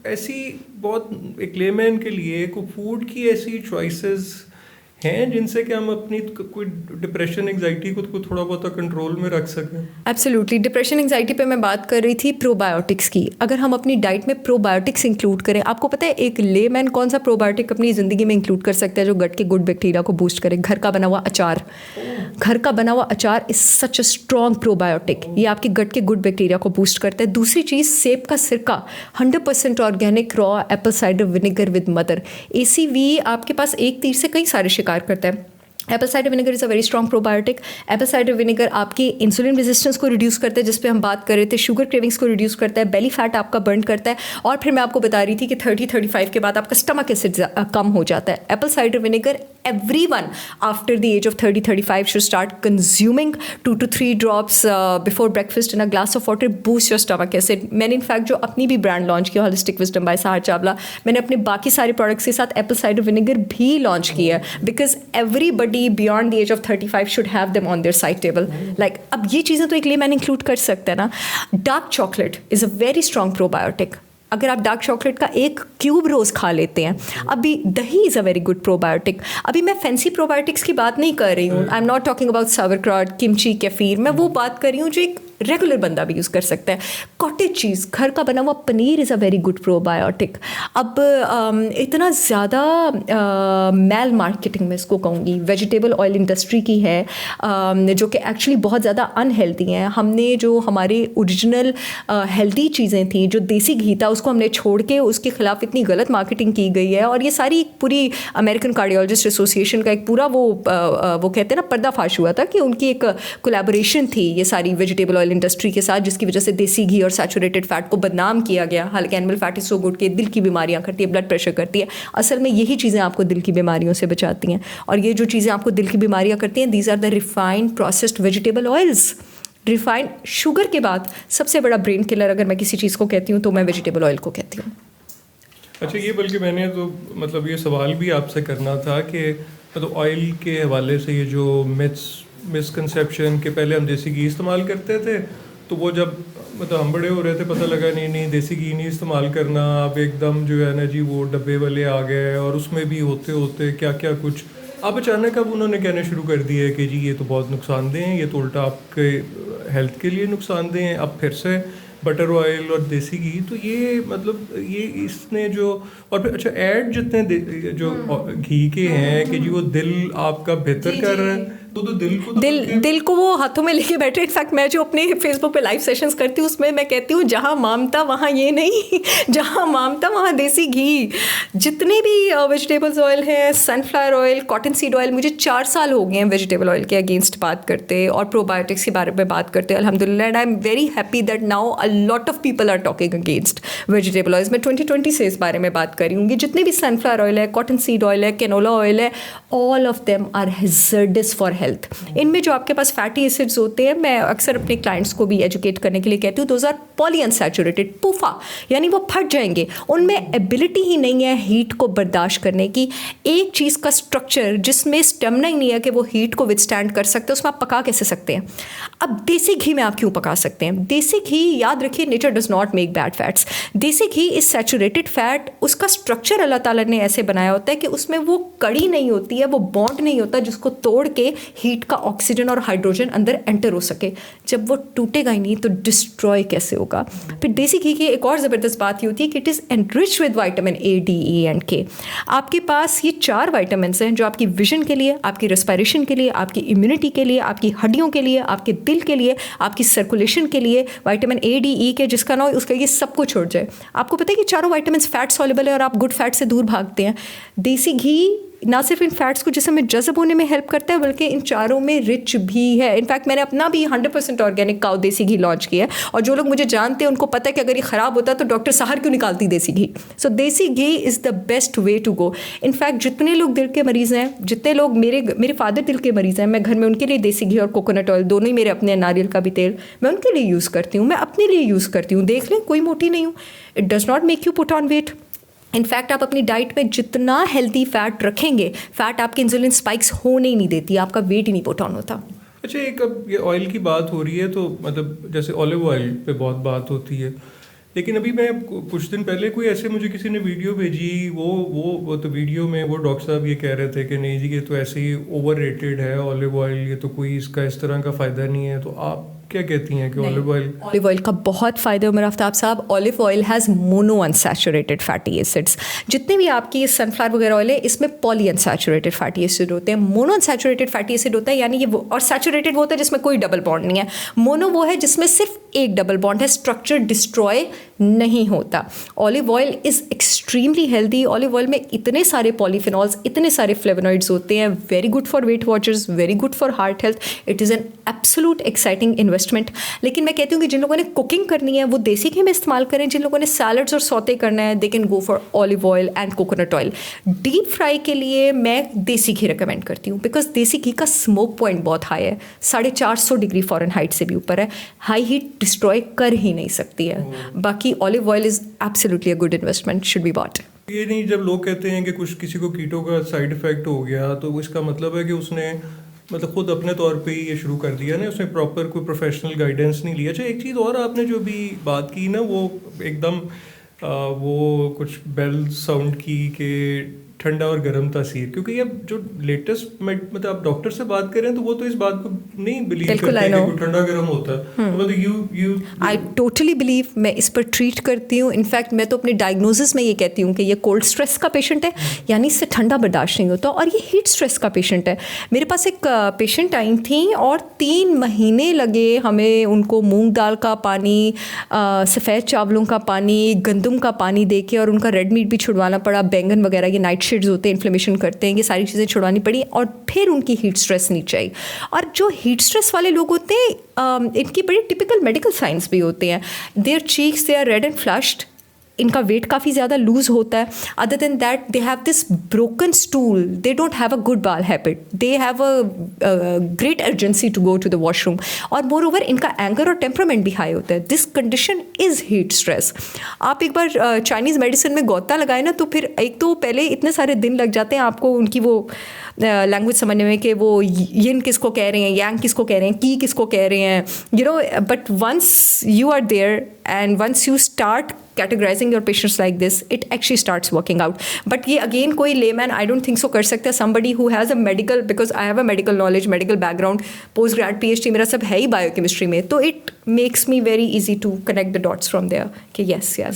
ऐसी बहुत एक लेमैन के लिए कोई फूड की ऐसी चॉइसेस हैं जिनसे कि हम अपनी कोई डिप्रेशन एंजाइटी को थोड़ा बहुत कंट्रोल में रख सकें? एब्सोल्युटली। डिप्रेशन एंजाइटी पे मैं बात कर रही थी प्रोबायोटिक्स की। अगर हम अपनी डाइट में प्रोबायोटिक्स इंक्लूड करें, आपको पता है एक लेमैन कौन सा प्रोबायोटिक अपनी ज़िंदगी में इंक्लूड कर सकता है जो गट के गुड बैक्टीरिया को बूस्ट करे? घर का बना हुआ अचार। घर का बना हुआ अचार is such a strong probiotic. ये आपके गट के गुड बैक्टीरिया को बूस्ट करता है। दूसरी चीज़, सेब का सिरका 100% organic raw Apple cider vinegar with mother. ACV आपके पास एक तीर से कई सारे शिकार करता है। Apple cider vinegar is a very strong probiotic. Apple cider vinegar आपकी इंसुलिन रेजिस्टेंस को रिड्यूस करता है, जिस पे हम बात कर रहे थे। शुगर क्रेविंग्स को रिड्यूस करता है। बेली फैट आपका बर्न करता है। और फिर मैं आपको बता रही थी कि 30-35 के बाद आपका स्टमक एसिड कम हो जाता है। Apple cider vinegar everyone after the age of 30-35 should start consuming 2 to 3 drops before breakfast in a glass of water. Boost your stomach acid. मैंने इनफैक्ट जो अपनी भी ब्रांड लॉन्च किया holistic wisdom by Sahar Chawla, मैंने अपने बाकी सारे प्रोडक्ट्स के साथ एप्पल साइडर विनेगर भी लॉन्च किया है, because everybody beyond the age of 35 should have them on their side table. Like अब ये चीज़ें तो एक लेमैन इंक्लूड कर सकते हैं ना। Dark chocolate is a very strong probiotic. अगर आप डार्क चॉकलेट का एक क्यूब रोज़ खा लेते हैं, अभी दही is a very good probiotic. अभी मैं फैंसी प्रोबायोटिक्स की बात नहीं कर रही हूँ। I am not talking about sauerkraut, kimchi, kefir. मैं वो बात कर रही हूँ जो एक रेगुलर बंदा भी यूज़ कर सकता है। कॉटेज चीज़, घर का बना हुआ paneer is a very good probiotic. अब इतना ज़्यादा मैल मार्केटिंग में इसको कहूँगी वेजिटेबल ऑयल इंडस्ट्री की है, जो कि एक्चुअली बहुत ज़्यादा अनहेल्दी हैं। हमने जो हमारे ओरिजिनल हेल्दी चीज़ें थी, जो देसी घी था, उसको हमने छोड़ के उसके ख़िलाफ़ इतनी गलत मार्केटिंग की गई है। और ये सारी पूरी अमेरिकन कार्डियोलॉजिस्ट एसोसिएशन का एक पूरा वो कहते हैं ना पर्दाफाश हुआ था कि उनकी एक कोलैबोरेशन थी ये सारी वेजिटेबल ऑयल इंडस्ट्री के साथ, जिसकी वजह से देसी घी और सैचुरेटेड फैट को बदनाम किया गया। हालांकि animal fat is so good कि दिल की बीमारियां करती है, ब्लड प्रेशर करती है। असल में यही चीज़ें आपको दिल की बीमारियों से बचाती हैं। और ये जो चीज़ें आपको दिल की बीमारियां करती हैं, these are the refined processed vegetable oils. Refined sugar के बाद सबसे बड़ा ब्रेन किलर अगर मैं किसी चीज़ को कहती हूँ तो मैं वेजिटेबल ऑयल को कहती हूँ। अच्छा, ये बल्कि मैंने तो मतलब ये सवाल भी आपसे करना था कि मतलब ऑयल के हवाले से ये जो मिसकंसेप्शन के पहले हम देसी घी इस्तेमाल करते थे, तो वो जब मतलब हम बड़े हो रहे थे पता लगा नहीं देसी घी नहीं इस्तेमाल करना, अब एकदम जो है ना जी वो डब्बे वाले आ गए और उसमें भी होते होते क्या क्या कुछ, अब अचानक अब उन्होंने कहना शुरू कर दिया है कि जी ये तो बहुत नुकसानदेह हैं, ये तो उल्टा आपके हेल्थ के लिए नुकसानदेह हैं। अब फिर से बटर ऑयल और देसी घी, तो ये मतलब ये इसने जो और फिर अच्छा ऐड जितने जो घी के हैं कि जी वो दिल आपका बेहतर कर रहा है, तो दिल को वो हाथों में लेके बैठे। इनफैक्ट मैं जो अपने फेसबुक पे लाइव सेशंस करती हूँ उसमें मैं कहती हूँ जहाँ मामता वहाँ ये नहीं, जहाँ मामता वहाँ देसी घी। जितने भी वेजिटेबल्स ऑयल हैं, sunflower oil, cotton seed oil, मुझे 4 साल हो गए हैं वेजिटेबल ऑयल के अगेंस्ट बात करते और प्रोबायोटिक्स के बारे में बात करते अल्हम्दुलिल्लाह। And I am very happy that now a lot of people are talking against vegetable oils. मैं 2020 से इस बारे में बात कर रही हूँ। जितने भी सनफ्लावर ऑयल है, कॉटन सीड ऑयल है, कैनोला ऑयल है, all of them are hazardous for health. इनमें जो आपके पास फैटी एसिड्स होते हैं, मैं अक्सर अपने क्लाइंट्स को भी एजुकेट करने के लिए कहती हूँ, दोज आर पॉलीअनसैचुरेटेड, पूफा, यानी वो फट जाएंगे। उनमें एबिलिटी ही नहीं है हीट को बर्दाश्त करने की। एक चीज़ का स्ट्रक्चर जिसमें स्टेमिना ही नहीं है कि वो हीट को विदस्टैंड कर सकते हैं, उसमें आप पका कैसे सकते हैं? अब देसी घी में आप क्यों पका सकते हैं? देसी घी, याद रखिए, nature does not make bad fats. देसी घी इज सैचुरेटेड फैट, उसका स्ट्रक्चर अल्लाह ताला ने ऐसे बनाया होता है कि उसमें वो कड़ी नहीं होती है, वो बॉन्ड नहीं होता जिसको तोड़ के हीट का ऑक्सीजन और हाइड्रोजन अंदर एंटर हो सके। जब वो टूटेगा ही नहीं तो डिस्ट्रॉय कैसे होगा? फिर देसी घी की एक और ज़बरदस्त बात ये होती है कि it is enriched with vitamin A, D, E and K। आपके पास ये 4 विटामिन्स हैं जो आपकी विजन के लिए, आपकी रेस्पिरेशन के लिए, आपकी इम्यूनिटी के लिए, आपकी हड्डियों के लिए, आपके दिल के लिए, आपकी सर्कुलेशन के लिए, विटामिन A, D, E के जिसका ना उसका ये सब कुछ छोड़ जाए। आपको पता है कि चारों विटामिन फैट सॉल्युबल है और आप गुड फैट से दूर भागते हैं। देसी घी ना सिर्फ इन फैट्स को जिसमें जज़ब होने में हेल्प करता है, बल्कि इन चारों में रिच भी है। इनफैक्ट मैंने अपना भी 100% ऑर्गेनिक काउ देसी घी लॉन्च किया है, और जो लोग मुझे जानते हैं उनको पता है कि अगर ये ख़राब होता तो डॉक्टर सहर क्यों निकालती देसी घी। So desi ghee is the best way to go. In fact जितने लोग दिल के मरीज़ हैं, जितने लोग मेरे फादर दिल के मरीज़ हैं, मैं घर में उनके लिए देसी घी और कोकोनट ऑयल दोनों ही मेरे अपने, नारियल का भी तेल मैं उनके लिए यूज़ करती हूँ, मैं अपने लिए यूज़ करती हूँ। देख लें, कोई मोटी नहीं हूँ। It does not make you put on weight. In fact आप अपनी डाइट में जितना हेल्दी फैट रखेंगे, फैट आपके इंसुलिन स्पाइक्स होने ही नहीं देती, आपका वेट ही नहीं पुट ऑन होता। अच्छा, एक अब ये ऑयल की बात हो रही है तो मतलब जैसे ऑलिव ऑयल पे बहुत बात होती है लेकिन अभी मैं कुछ दिन पहले कोई ऐसे मुझे किसी ने वीडियो भेजी, वो तो वीडियो में वो डॉक्टर साहब ये कह रहे थे कि नहीं जी ये तो ऐसे ही ओवर रेटेड है ऑलिव ऑयल, ये तो कोई इसका इस तरह का फ़ायदा नहीं है। तो आप क्या कहती हैं कि ऑलिव ऑयल का बहुत फ़ायदा है उमर आफ्ताब साहब। Olive oil has mono unsaturated fatty acids. जितने भी आपकी सनफ्लावर वगैरह ऑयल है इसमें पॉली अनसैचुरेटेड फैटी एसिड होते हैं। मोनो अनसैचुरेटेड फैटी एसिड होता है यानी ये वो, और सैचुरेटेड वो होता है जिसमें कोई डबल बॉन्ड नहीं है। मोनो वो है जिसमें सिर्फ एक डबल बॉन्ड है, स्ट्रक्चर डिस्ट्रॉय नहीं होता। Olive oil is extremely healthy. Olive oil में इतने सारे पॉलीफिनॉल्स, इतने सारे फ्लेवोनॉइड्स होते हैं। Very good for wait watchers, very good for heart health. It is an absolute exciting investment. लेकिन मैं कहती हूँ कि जिन लोगों ने कुकिंग करनी है वो देसी घी में इस्तेमाल करें। जिन लोगों ने सैलड्स और सौते करना है they can go for olive oil and coconut oil. Deep fry के लिए मैं देसी घी रिकमेंड करती हूँ बिकॉज देसी घी का स्मोक पॉइंट बहुत हाई है, 450 डिग्री फ़ारेनहाइट से भी ऊपर है। हाई हीट डिस्ट्रॉय कर ही नहीं सकती है। बाकी olive oil is absolutely a good investment, should be bought. ये नहीं, जब लोग कहते हैं कि कुछ किसी को कीटो का साइड इफ़ेक्ट हो गया तो इसका मतलब है कि उसने मतलब खुद अपने तौर पे ही ये शुरू कर दिया ना, उसने प्रॉपर कोई प्रोफेशनल गाइडेंस नहीं लिया। अच्छा एक चीज़ और आपने जो भी बात की ना वो एकदम वो कुछ बेल साउंड की कि ठंडा और गर्म तासीर, क्योंकि अब जो लेटेस्ट मतलब आप डॉक्टर से बात कर रहे हैं तो वो तो इस बात को नहीं बिलीव करते कि कोई ठंडा गर्म होता है। तो मतलब यू आई टोटली बिलीव, मैं इस पर ट्रीट करती हूँ। इनफैक्ट मैं तो अपने डायग्नोसिस में ये कहती हूँ कि ये कोल्ड स्ट्रेस का पेशेंट है यानी इससे ठंडा बर्दाश्त नहीं होता, और ये हीट स्ट्रेस का पेशेंट है। मेरे पास एक पेशेंट आई थी और 3 महीने लगे हमें उनको मूंग दाल का पानी, सफ़ेद चावलों का पानी, गंदम का पानी दे के, और उनका रेड मीट भी छुड़वाना पड़ा, बैंगन वगैरह, ये नाइट शेड्स होते हैं, इन्फ्लेमेशन करते हैं, ये सारी चीज़ें छुड़वानी पड़ी, और फिर उनकी हीट स्ट्रेस नीचे आई। और जो हीट स्ट्रेस वाले लोग होते हैं इनकी बड़ी टिपिकल मेडिकल साइंस भी होते हैं। Their cheeks they are red and flushed, इनका वेट काफ़ी ज़्यादा लूज होता है। Other than that they have this broken stool, they don't have a good bowel habit, they have a great urgency to go to the washroom, और moreover इनका anger और temperament भी high होता है। This condition is heat stress. आप एक बार Chinese medicine में गोता लगाए ना तो फिर एक तो पहले इतने सारे दिन लग जाते हैं आपको उनकी वो लैंग्वेज समझने में कि वो यिन किसको कह रहे हैं, यांग किसको कह रहे हैं, की किसको कह रहे हैं, you know. But once you are there and once you start categorizing your patients like this, it actually starts working out. But ये again कोई layman I don't think so कर सकता है। somebody who has a medical, because I have a medical knowledge, medical background, post grad PhD मेरा सब है ही biochemistry में, तो it makes me very easy to connect the dots from there कि yes